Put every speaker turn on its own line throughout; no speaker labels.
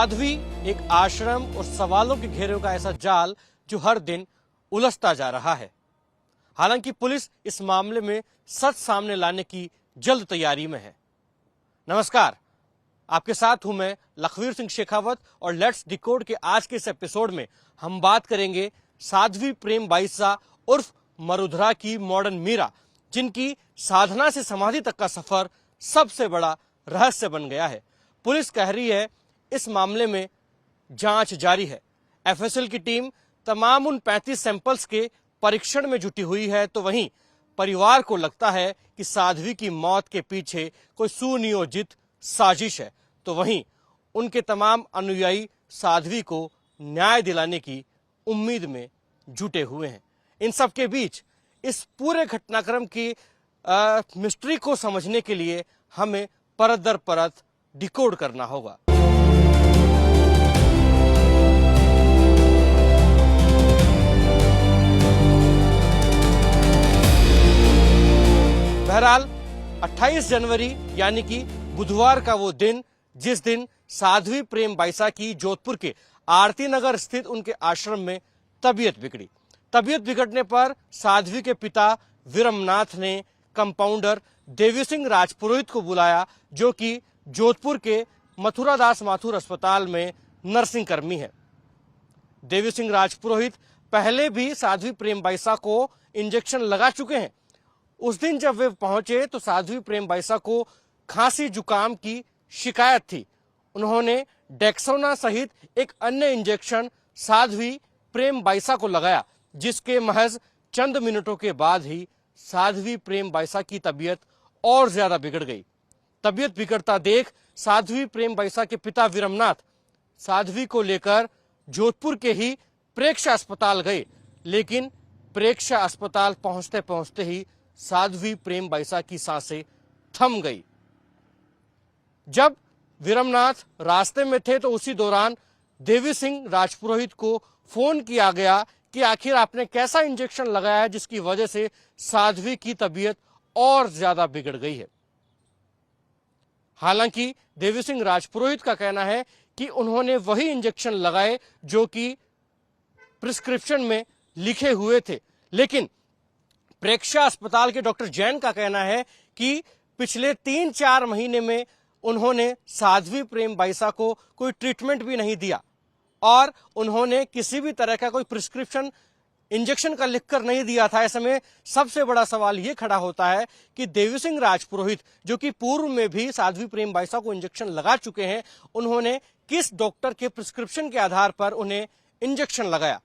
साध्वी एक आश्रम और सवालों के घेरे का ऐसा जाल जो हर दिन उलझता जा रहा है। हालांकि पुलिस इस मामले में सच सामने लाने की जल्द तैयारी में है। नमस्कार, आपके साथ हूं मैं लखवीर सिंह शेखावत और लेट्स डिकोड के आज के इस एपिसोड में हम बात करेंगे साध्वी प्रेम बाईसा उर्फ मरुधरा की मॉडर्न मीरा, जिनकी साधना से समाधि तक का सफर सबसे बड़ा रहस्य बन गया है। पुलिस कह रही है इस मामले में जांच जारी है। एफएसएल की टीम तमाम उन 35 सैंपल्स के परीक्षण में जुटी हुई है, तो वहीं परिवार को लगता है कि साध्वी की मौत के पीछे कोई सुनियोजित साजिश है। तो वहीं उनके तमाम अनुयायी साध्वी को न्याय दिलाने की उम्मीद में जुटे हुए हैं। इन सब के बीच इस पूरे घटनाक्रम की मिस्ट्री को समझने के लिए हमें परत दर परत डिकोड करना होगा। बहरहाल 28 जनवरी यानी कि बुधवार का वो दिन जिस दिन साध्वी प्रेम बाईसा की जोधपुर के आरती नगर स्थित उनके आश्रम में तबीयत बिगड़ी। तबीयत बिगड़ने पर साध्वी के पिता विरमनाथ ने कंपाउंडर देवी सिंह राजपुरोहित को बुलाया, जो कि जोधपुर के मथुरादास माथुर अस्पताल में नर्सिंग कर्मी है। देवी सिंह राजपुरोहित पहले भी साध्वी प्रेम बाईसा को इंजेक्शन लगा चुके हैं। उस दिन जब वे पहुंचे तो साध्वी प्रेम बाईसा को खांसी जुकाम की शिकायत थी। उन्होंने डेक्सोना सहित एक अन्य इंजेक्शन साध्वी प्रेम बाईसा को लगाया, जिसके महज चंद मिनटों के बाद ही साध्वी प्रेम बाईसा की तबीयत और ज्यादा बिगड़ गई। तबीयत बिगड़ता देख साध्वी प्रेम बाईसा के पिता विरमनाथ साध्वी को लेकर जोधपुर के ही प्रेक्षा अस्पताल गए, लेकिन प्रेक्षा अस्पताल पहुंचते पहुंचते ही साध्वी प्रेम बाईसा की सांसें थम गई। जब विरमनाथ रास्ते में थे तो उसी दौरान देवी सिंह राजपुरोहित को फोन किया गया कि आखिर आपने कैसा इंजेक्शन लगाया है जिसकी वजह से साध्वी की तबीयत और ज्यादा बिगड़ गई है। हालांकि देवी सिंह राजपुरोहित का कहना है कि उन्होंने वही इंजेक्शन लगाए जो कि प्रिस्क्रिप्शन में लिखे हुए थे, लेकिन प्रेक्षा अस्पताल के डॉक्टर जैन का कहना है कि पिछले 3-4 महीने में उन्होंने साध्वी प्रेम बाईसा को कोई ट्रीटमेंट भी नहीं दिया और उन्होंने किसी भी तरह का कोई प्रिस्क्रिप्शन इंजेक्शन का लिखकर नहीं दिया था। ऐसे में सबसे बड़ा सवाल ये खड़ा होता है कि देवी सिंह राजपुरोहित, जो कि पूर्व में भी साध्वी प्रेम बाईसा को इंजेक्शन लगा चुके हैं, उन्होंने किस डॉक्टर के प्रिस्क्रिप्शन के आधार पर उन्हें इंजेक्शन लगाया।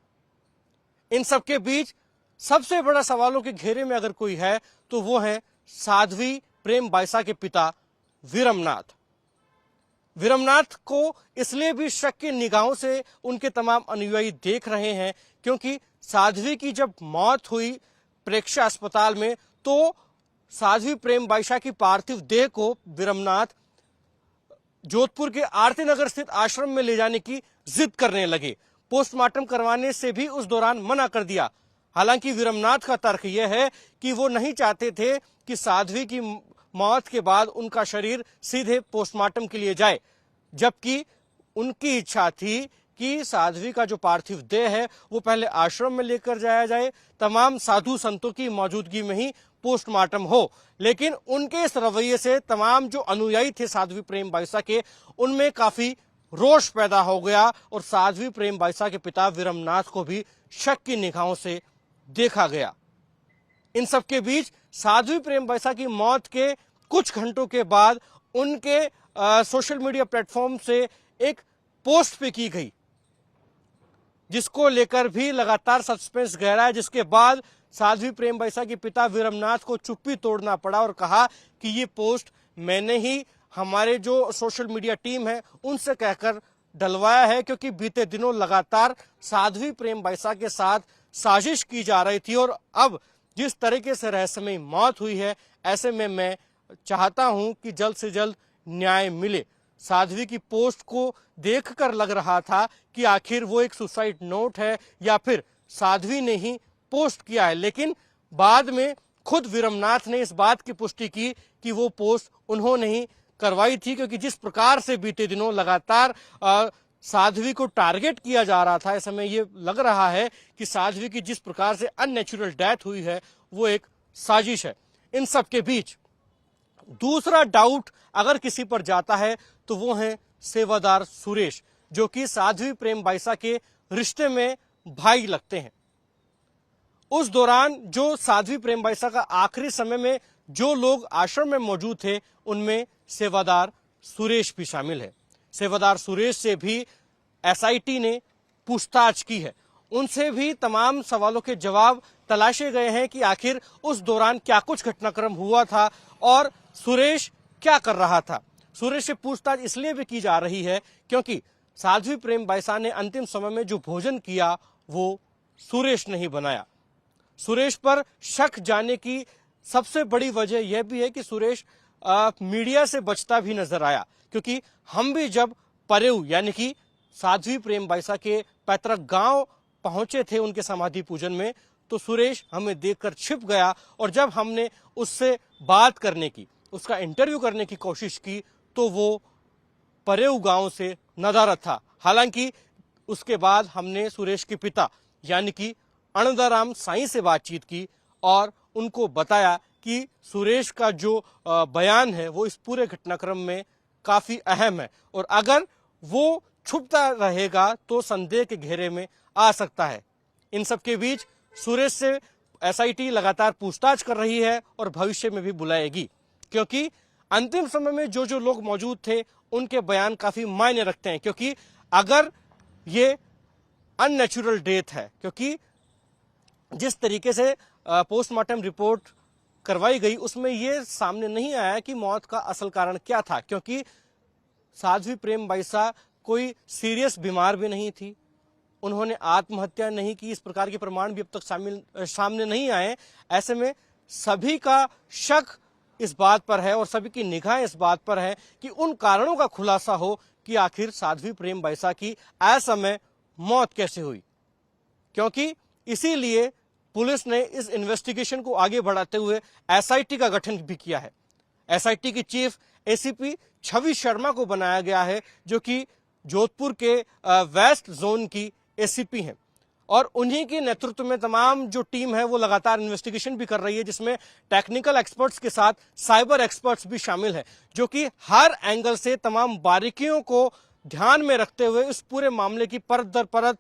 इन सबके बीच सबसे बड़ा सवालों के घेरे में अगर कोई है तो वो है साध्वी प्रेम बाईसा के पिता विरमनाथ। विरमनाथ को इसलिए भी शक की निगाहों से उनके तमाम अनुयायी देख रहे हैं क्योंकि साध्वी की जब मौत हुई प्रेक्षा अस्पताल में तो साध्वी प्रेम बाईसा की पार्थिव देह को विरमनाथ जोधपुर के आरती नगर स्थित आश्रम में ले जाने की जिद करने लगे। पोस्टमार्टम करवाने से भी उस दौरान मना कर दिया। हालांकि विरमनाथ का तर्क यह है कि वो नहीं चाहते थे कि साध्वी की मौत के बाद उनका शरीर सीधे पोस्टमार्टम के लिए जाए, जबकि उनकी इच्छा थी कि साध्वी का जो पार्थिव देह है वो पहले आश्रम में लेकर जाया जाए, तमाम साधु संतों की मौजूदगी में ही पोस्टमार्टम हो। लेकिन उनके इस रवैये से तमाम जो अनुयायी थे साध्वी प्रेम बाईसा के, उनमें काफी रोष पैदा हो गया और साध्वी प्रेम बाईसा के पिता विरमनाथ को भी शक की निगाहों से देखा गया। इन सब के बीच साध्वी प्रेम बाईसा की मौत के कुछ घंटों के बाद उनके सोशल मीडिया प्लेटफॉर्म से एक पोस्ट पे की गई, जिसको लेकर भी लगातार सस्पेंस गहरा है, जिसके बाद साध्वी प्रेम बाईसा के पिता विरमनाथ को चुप्पी तोड़ना पड़ा और कहा कि ये पोस्ट मैंने ही हमारे जो सोशल मीडिया टीम है उनसे कहकर डलवाया है, क्योंकि बीते दिनों लगातार साध्वी प्रेम बाईसा के साथ साजिश की जा रही थी और अब जिस तरीके से रहस्यमयी मौत हुई है, ऐसे में मैं चाहता हूं कि जल्द से जल्द न्याय मिले। साध्वी की पोस्ट को देखकर लग रहा था कि आखिर वो एक सुसाइड नोट है या फिर साध्वी ने ही पोस्ट किया है, लेकिन बाद में खुद विरमनाथ ने इस बात की पुष्टि की कि वो पोस्ट उन्होंने ही करवाई थी, क्योंकि जिस प्रकार से बीते दिनों लगातार साध्वी को टारगेट किया जा रहा था, ऐसे में ये लग रहा है कि साध्वी की जिस प्रकार से अननेचुरल डेथ हुई है वो एक साजिश है। इन सब के बीच दूसरा डाउट अगर किसी पर जाता है तो वो है सेवादार सुरेश, जो कि साध्वी प्रेम बाइसा के रिश्ते में भाई लगते हैं। उस दौरान जो साध्वी प्रेम बाइसा का आखिरी समय में जो लोग आश्रम में मौजूद थे उनमें सेवादार सुरेश भी शामिल है। सेवादार सुरेश से भी एसआईटी ने पूछताछ की है, उनसे भी तमाम सवालों के जवाब तलाशे गए हैं कि आखिर उस दौरान क्या कुछ घटनाक्रम हुआ था और सुरेश क्या कर रहा था। सुरेश से पूछताछ इसलिए भी की जा रही है क्योंकि साध्वी प्रेम बाइसा ने अंतिम समय में जो भोजन किया वो सुरेश ने ही बनाया। सुरेश पर शक जाने की सबसे बड़ी वजह यह भी है कि सुरेश मीडिया से बचता भी नजर आया, क्योंकि हम भी जब परेऊ यानी कि साध्वी प्रेम बाइसा के पैतृक गांव पहुंचे थे उनके समाधि पूजन में, तो सुरेश हमें देखकर छिप गया और जब हमने उससे बात करने की, उसका इंटरव्यू करने की कोशिश की तो वो परेऊ गांव से नदारद था। हालांकि उसके बाद हमने सुरेश के पिता यानी कि अनंदाराम साईं से बातचीत की और उनको बताया कि सुरेश का जो बयान है वो इस पूरे घटनाक्रम में काफी अहम है और अगर वो छुपता रहेगा तो संदेह के घेरे में आ सकता है। इन सब के बीच सुरेश से एसआईटी लगातार पूछताछ कर रही है और भविष्य में भी बुलाएगी, क्योंकि अंतिम समय में जो जो लोग मौजूद थे उनके बयान काफी मायने रखते हैं। क्योंकि अगर ये अननेचुरल डेथ है, क्योंकि जिस तरीके से पोस्टमार्टम रिपोर्ट करवाई गई उसमें यह सामने नहीं आया कि मौत का असल कारण क्या था, क्योंकि साध्वी प्रेम बाइसा कोई सीरियस बीमार भी नहीं थी, उन्होंने आत्महत्या नहीं की, इस प्रकार के प्रमाण भी अब तक सामने नहीं आए। ऐसे में सभी का शक इस बात पर है और सभी की निगाहें इस बात पर है कि उन कारणों का खुलासा हो कि आखिर साध्वी प्रेम बाइसा की असमय मौत कैसे हुई। क्योंकि इसीलिए पुलिस ने इस इन्वेस्टिगेशन को आगे बढ़ाते हुए एसआईटी का गठन भी किया है। एसआईटी की चीफ एसीपी छवि शर्मा को बनाया गया है, जो कि जोधपुर के वेस्ट जोन की एसीपी हैं और उन्हीं के नेतृत्व में तमाम जो टीम है वो लगातार इन्वेस्टिगेशन भी कर रही है, जिसमें टेक्निकल एक्सपर्ट्स के साथ साइबर एक्सपर्ट्स भी शामिल हैं, जो कि हर एंगल से तमाम बारीकियों को ध्यान में रखते हुए इस पूरे मामले की परत दर परत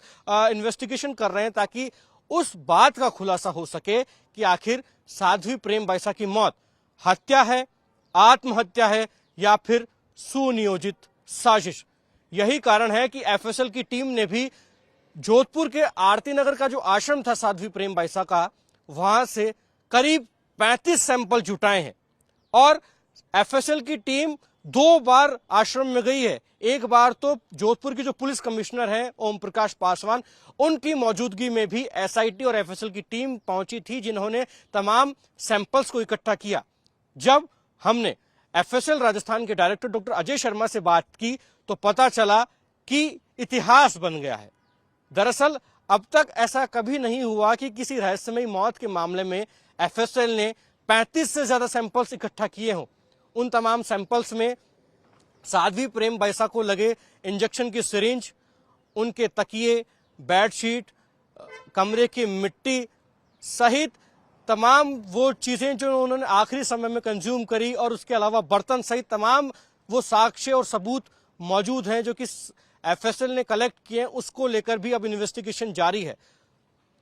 इन्वेस्टिगेशन कर रहे हैं, ताकि उस बात का खुलासा हो सके कि आखिर साध्वी प्रेम बाइसा की मौत हत्या है, आत्महत्या है या फिर सुनियोजित साजिश। यही कारण है कि एफएसएल की टीम ने भी जोधपुर के आरती नगर का जो आश्रम था साध्वी प्रेम बाइसा का, वहां से करीब 35 सैंपल जुटाए हैं और एफएसएल की टीम 2 बार आश्रम में गई है। एक बार तो जोधपुर की जो पुलिस कमिश्नर हैं ओम प्रकाश पासवान, उनकी मौजूदगी में भी एसआईटी और एफएसएल की टीम पहुंची थी, जिन्होंने तमाम सैंपल्स को इकट्ठा किया। जब हमने एफएसएल राजस्थान के डायरेक्टर डॉक्टर अजय शर्मा से बात की तो पता चला कि इतिहास बन गया है। दरअसल अब तक ऐसा कभी नहीं हुआ कि किसी रहस्यमयी मौत के मामले में एफएसएल ने 35 से ज्यादा सैंपल्स इकट्ठा किए हों। उन तमाम सैंपल्स में साध्वी प्रेम बाइसा को लगे इंजेक्शन की सिरिंज, उनके तकिए, बेडशीट, कमरे की मिट्टी सहित तमाम वो चीजें जो उन्होंने आखिरी समय में कंज्यूम करी और उसके अलावा बर्तन सहित तमाम वो साक्ष्य और सबूत मौजूद हैं जो कि एफएसएल ने कलेक्ट किए हैं, उसको लेकर भी अब इन्वेस्टिगेशन जारी है।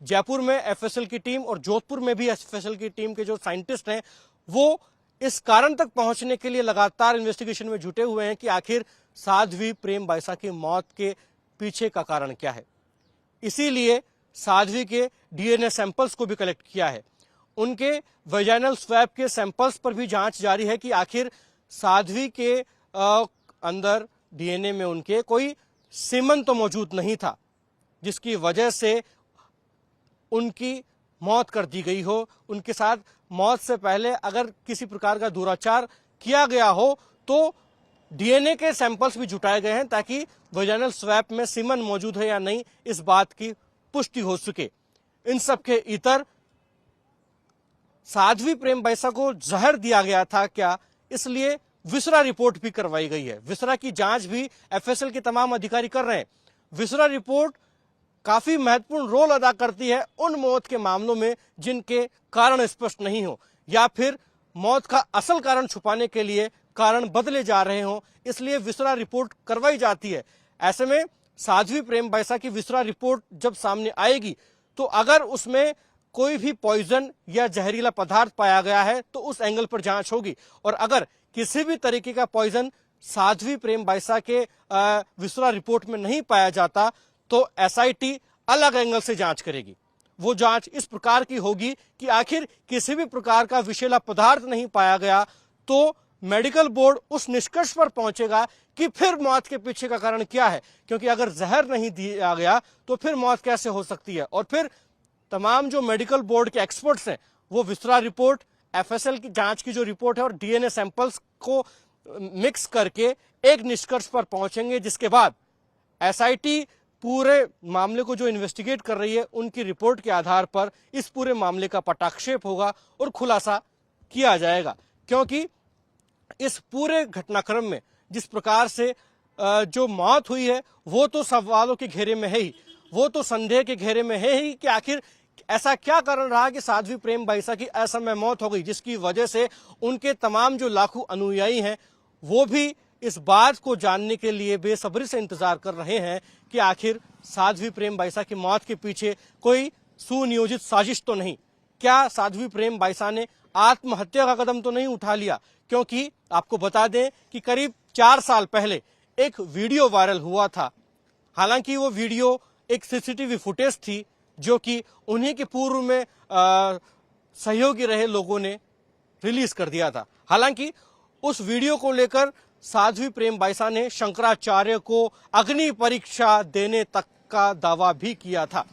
जयपुर में एफएसएल की टीम और जोधपुर में भी एफएसएल की टीम के जो साइंटिस्ट हैं वो इस कारण तक पहुंचने के लिए लगातार इन्वेस्टिगेशन में जुटे हुए हैं कि आखिर साध्वी प्रेम बाइसा की मौत के पीछे का कारण क्या है। इसीलिए साध्वी के डीएनए सैंपल्स को भी कलेक्ट किया है। उनके वेजाइनल स्वैब के सैंपल्स पर भी जांच जारी है कि आखिर साध्वी के अंदर डीएनए में उनके कोई सीमन तो मौजूद नहीं था, जिसकी वजह से उनकी मौत कर दी गई हो। उनके साथ मौत से पहले अगर किसी प्रकार का दुराचार किया गया हो तो डीएनए के सैंपल्स भी जुटाए गए हैं, ताकि वेजाइनल स्वैब में सीमन मौजूद है या नहीं इस बात की पुष्टि हो सके। इन सब के इतर साध्वी प्रेम बाइसा को जहर दिया गया था क्या, इसलिए विसरा रिपोर्ट भी करवाई गई है। विसरा की जांच भी एफएसएल के तमाम अधिकारी कर रहे हैं। विसरा रिपोर्ट काफी महत्वपूर्ण रोल अदा करती है उन मौत के मामलों में जिनके कारण स्पष्ट नहीं हो या फिर मौत का असल कारण छुपाने के लिए कारण बदले जा रहे हों, इसलिए विसरा रिपोर्ट करवाई जाती है। ऐसे में साध्वी प्रेम बैसा की विसरा रिपोर्ट जब सामने आएगी तो अगर उसमें कोई भी पॉइजन या जहरीला पदार्थ पाया गया है तो उस एंगल पर जांच होगी, और अगर किसी भी तरीके का पॉइजन साध्वी प्रेम बैसा के विसरा रिपोर्ट में नहीं पाया जाता तो एसआईटी अलग एंगल से जांच करेगी। वो जांच इस प्रकार की होगी कि आखिर किसी भी प्रकार का विषैला पदार्थ नहीं पाया गया तो मेडिकल बोर्ड उस निष्कर्ष पर पहुंचेगा कि फिर मौत के पीछे का कारण क्या है, क्योंकि अगर जहर नहीं दिया गया तो फिर मौत कैसे हो सकती है। और फिर तमाम जो मेडिकल बोर्ड के एक्सपर्ट्स हैं वो विसरा रिपोर्ट, एफएसएल की जांच की जो रिपोर्ट है और डीएनए सैंपल्स को मिक्स करके एक निष्कर्ष पर पहुंचेंगे, जिसके बाद एसआईटी पूरे मामले को जो इन्वेस्टिगेट कर रही है उनकी रिपोर्ट के आधार पर इस पूरे मामले का पटाक्षेप होगा और खुलासा किया जाएगा। क्योंकि इस पूरे घटनाक्रम में जिस प्रकार से जो मौत हुई है वो तो सवालों के घेरे में है ही, वो तो संदेह के घेरे में है ही कि आखिर ऐसा क्या कारण रहा कि साध्वी प्रेम बैसा की असमय मौत हो गई, जिसकी वजह से उनके तमाम जो लाखों अनुयायी हैं वो भी इस बात को जानने के लिए बेसब्री से इंतजार कर रहे हैं कि आखिर साध्वी प्रेम बैसा की मौत के पीछे कोई सुनियोजित साजिश तो नहीं, क्या साध्वी प्रेम बैसा ने आत्महत्या का कदम तो नहीं उठा लिया। क्योंकि आपको बता दें कि करीब 4 साल पहले एक वीडियो वायरल हुआ था। हालांकि वो वीडियो एक सीसीटीवी फुटेज थी जो कि उन्हीं के पूर्व में सहयोगी रहे लोगों ने रिलीज कर दिया था। हालांकि उस वीडियो को लेकर साध्वी प्रेम बैसा ने शंकराचार्य को अग्नि परीक्षा देने तक का दावा भी किया था।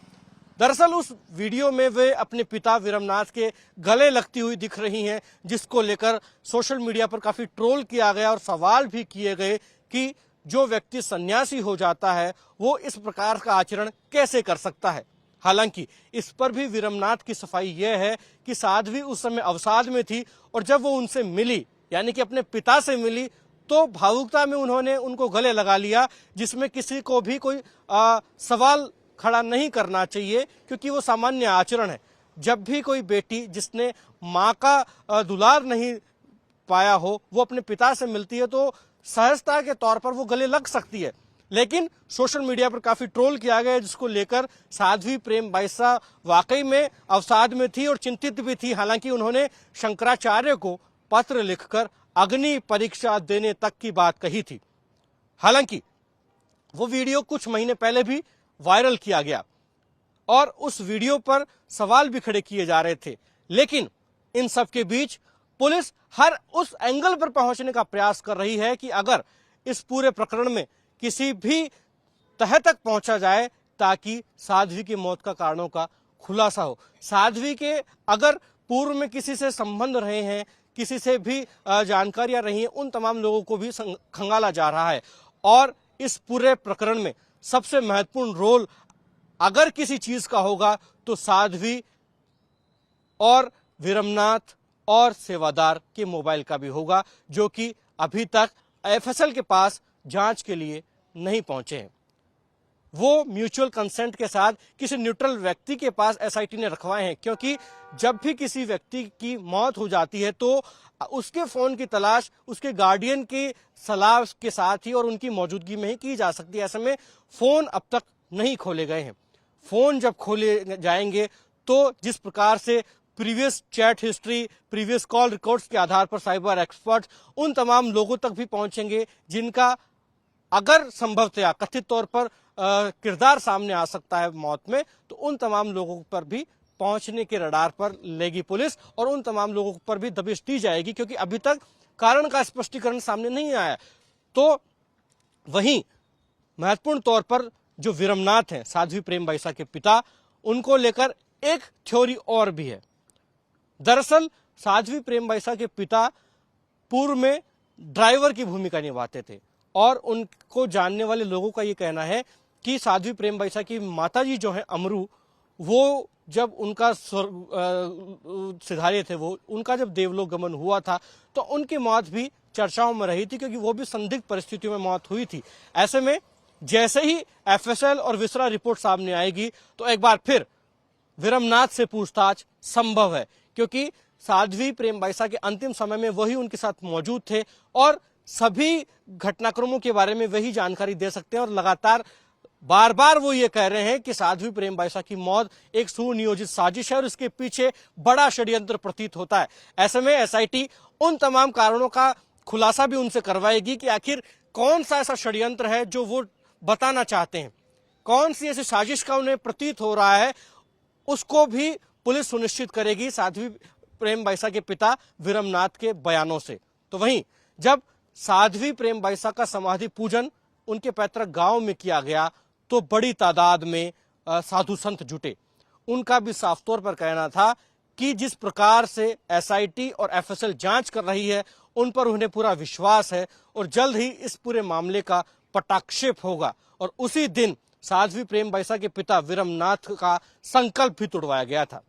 दरअसल उस वीडियो में वे अपने पिता विरमनाथ के गले लगती हुई दिख रही हैं, जिसको लेकर सोशल मीडिया पर काफी ट्रोल किया गया और सवाल भी किए गए कि जो व्यक्ति सन्यासी हो जाता है वो इस प्रकार का आचरण कैसे कर सकता है। हालांकि इस पर भी विरमनाथ की सफाई यह है कि साध्वी उस समय अवसाद में थी और जब वो उनसे मिली, यानी कि अपने पिता से मिली, तो भावुकता में उन्होंने उनको गले लगा लिया, जिसमें किसी को भी कोई सवाल खड़ा नहीं करना चाहिए, क्योंकि वो सामान्य आचरण है। जब भी कोई बेटी जिसने माँ का दुलार नहीं पाया हो वो अपने पिता से मिलती है तो सहजता के तौर पर वो गले लग सकती है। लेकिन सोशल मीडिया पर काफी ट्रोल किया गया, जिसको लेकर साध्वी प्रेम बैसा वाकई में अवसाद में थी और चिंतित भी थी। हालांकि उन्होंने शंकराचार्य को पत्र लिखकर अग्नि परीक्षा देने तक की बात कही थी। हालांकि वो वीडियो कुछ महीने पहले भी वायरल किया गया और उस वीडियो पर सवाल भी खड़े किए जा रहे थे। लेकिन इन सब के बीच पुलिस हर उस एंगल पर पहुंचने का प्रयास कर रही है कि अगर इस पूरे प्रकरण में किसी भी तह तक पहुंचा जाए ताकि साध्वी की मौत का कारणों का खुलासा हो। साध्वी के अगर पूर्व में किसी से संबंध रहे हैं, किसी से भी जानकारियां रही हैं, उन तमाम लोगों को भी खंगाला जा रहा है। और इस पूरे प्रकरण में सबसे महत्वपूर्ण रोल अगर किसी चीज का होगा तो साध्वी और विरमनाथ और सेवादार के मोबाइल का भी होगा, जो कि अभी तक एफएसएल के पास जांच के लिए नहीं पहुंचे हैं। वो म्यूचुअल कंसेंट के साथ किसी न्यूट्रल व्यक्ति के पास एसआईटी ने रखवाए हैं, क्योंकि जब भी किसी व्यक्ति की मौत हो जाती है तो उसके फोन की तलाश उसके गार्डियन की सलाह के साथ ही और उनकी मौजूदगी में ही की जा सकती है। ऐसे में फोन अब तक नहीं खोले गए हैं। फोन जब खोले जाएंगे तो जिस प्रकार से previous chat history, previous call records के आधार पर साइबर एक्सपर्ट्स उन तमाम लोगों तक भी पहुंचेंगे जिनका अगर संभवतया कथित तौर पर किरदार सामने आ सकता है मौत में, तो उन तमाम लोगों पर भी पहुंचने के रडार पर लेगी पुलिस और उन तमाम लोगों पर भी दबिश दी जाएगी, क्योंकि अभी तक कारण का स्पष्टीकरण सामने नहीं आया। तो वहीं महत्वपूर्ण तौर पर जो विरमनाथ हैं, साध्वी प्रेम बैसा के पिता, उनको लेकर एक थ्योरी और भी है। दरअसल साध्वी प्रेम बैसा के पिता पूर्व में ड्राइवर की भूमिका निभाते थे और उनको जानने वाले लोगों का ये कहना है कि साध्वी प्रेम बैसा की माताजी जो है अमरू, वो जब उनका सिधारे थे, वो उनका जब देवलोक गमन हुआ था तो उनकी मौत भी चर्चाओं में रही थी, क्योंकि वो भी संदिग्ध परिस्थितियों में मौत हुई थी। ऐसे में जैसे ही एफएसएल और विसरा रिपोर्ट सामने आएगी तो एक बार फिर विरमनाथ से पूछताछ संभव है, क्योंकि साध्वी प्रेमबाईसा के अंतिम समय में वही उनके साथ मौजूद थे और सभी घटनाक्रमों के बारे में वही जानकारी दे सकते हैं। और लगातार बार बार वो ये कह रहे हैं कि साध्वी प्रेमबाईसा की मौत एक सुनियोजित साजिश है और इसके पीछे बड़ा षड्यंत्र प्रतीत होता है। ऐसे में एसआईटी उन तमाम कारणों का खुलासा भी उनसे करवाएगी कि आखिर कौन सा ऐसा षड्यंत्र है जो वो बताना चाहते हैं, कौन सी ऐसी साजिश का उन्हें प्रतीत हो रहा है, उसको भी पुलिस सुनिश्चित करेगी साध्वी प्रेमबाईसा के पिता विरमनाथ के बयानों से। तो वहीं जब साध्वी प्रेमबाईसा का समाधि पूजन उनके पैतृक गांव में किया गया तो बड़ी तादाद में साधु संत जुटे। उनका भी साफ तौर पर कहना था कि जिस प्रकार से एसआईटी और एफएसएल जांच कर रही है उन पर उन्हें पूरा विश्वास है और जल्द ही इस पूरे मामले का पटाक्षेप होगा। और उसी दिन साध्वी प्रेमबाईसा के पिता विरमनाथ का संकल्प भी तोड़वाया गया था।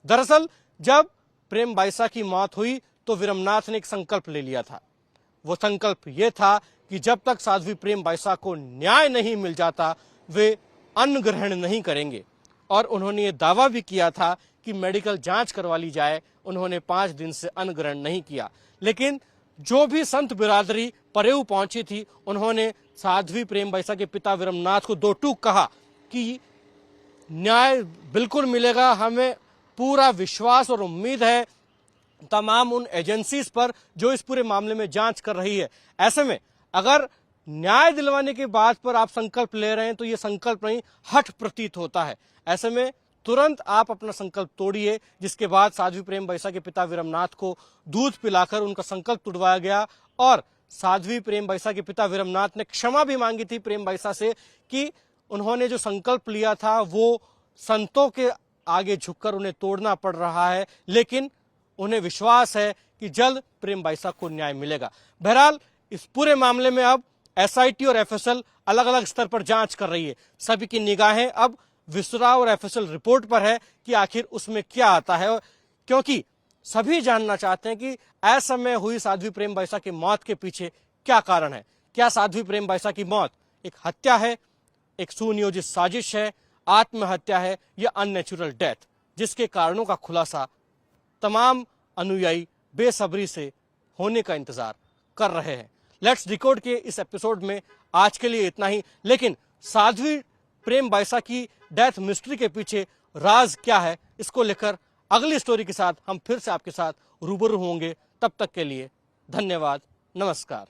दरअसल जब प्रेमबाईसा की मौत हुई तो विरमनाथ ने एक संकल्प ले लिया था। वो संकल्प ये था कि जब तक साध्वी प्रेमबाईसा को न्याय नहीं मिल जाता वे अन्न ग्रहण नहीं करेंगे। और उन्होंने ये दावा भी किया था कि मेडिकल जांच करवा ली जाए। उन्होंने 5 दिन से अन्न ग्रहण नहीं किया। लेकिन जो भी संत बिरादरी परेऊ पहुंची थी उन्होंने साध्वी प्रेमबाईसा के पिता विरमनाथ को 2 टूक कहा कि न्याय बिल्कुल मिलेगा, हमें पूरा विश्वास और उम्मीद है तमाम उन एजेंसीज पर जो इस पूरे मामले में जांच कर रही है। ऐसे में अगर न्याय दिलवाने के बाद पर आप संकल्प ले रहे हैं तो ये संकल्प नहीं, हठ प्रतीत होता है। ऐसे में तुरंत आप अपना संकल्प तोड़िए। जिसके बाद साध्वी प्रेमबाईसा के पिता विरमनाथ को दूध पिलाकर उनका संकल्प तुड़वाया गया और साध्वी प्रेमबाईसा के पिता विरमनाथ ने क्षमा भी मांगी थी प्रेमबाईसा से कि उन्होंने जो संकल्प लिया था वो संतों के आगे झुककर उन्हें तोड़ना पड़ रहा है, लेकिन उन्हें विश्वास है कि जल्द प्रेमबाईसा को न्याय मिलेगा। बहरहाल इस पूरे मामले में अब एसआईटी और एफएसएल अलग अलग स्तर पर जांच कर रही है। सभी की निगाहें अब विसरा और एफएसएल रिपोर्ट पर है कि आखिर उसमें क्या आता है, क्योंकि सभी जानना चाहते हैं कि असमय हुई साध्वी प्रेमबाईसा की मौत के पीछे क्या कारण है। क्या साध्वी प्रेमबाईसा की मौत एक हत्या है, एक सुनियोजित साजिश है, आत्महत्या है या अननेचुरल डेथ, जिसके कारणों का खुलासा तमाम अनुयायी बेसब्री से होने का इंतजार कर रहे हैं। लेट्स डिकोड के इस एपिसोड में आज के लिए इतना ही। लेकिन साध्वी प्रेमबाईसा की डेथ मिस्ट्री के पीछे राज क्या है, इसको लेकर अगली स्टोरी के साथ हम फिर से आपके साथ रूबरू होंगे। तब तक के लिए धन्यवाद, नमस्कार।